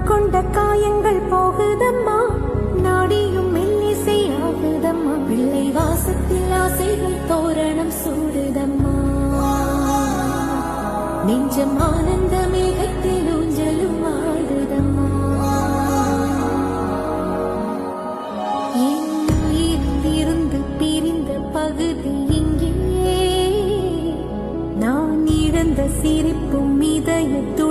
கொண்ட காயங்கள் போகுதம்மா, நாடியும் மெல்லிசை ஆகுதம்மா, பிள்ளை வாசத்தில் ஆசைகள் தோரணம் சூடுதம்மா, நெஞ்சம் ஆனந்த மேகத்தில் ஊஞ்சலும் ஆடுதம்மா. என் உயிரிலிருந்து பிரிந்த பகுதி இங்கே, நான் இழந்த சிரிப்பும் இதயத்து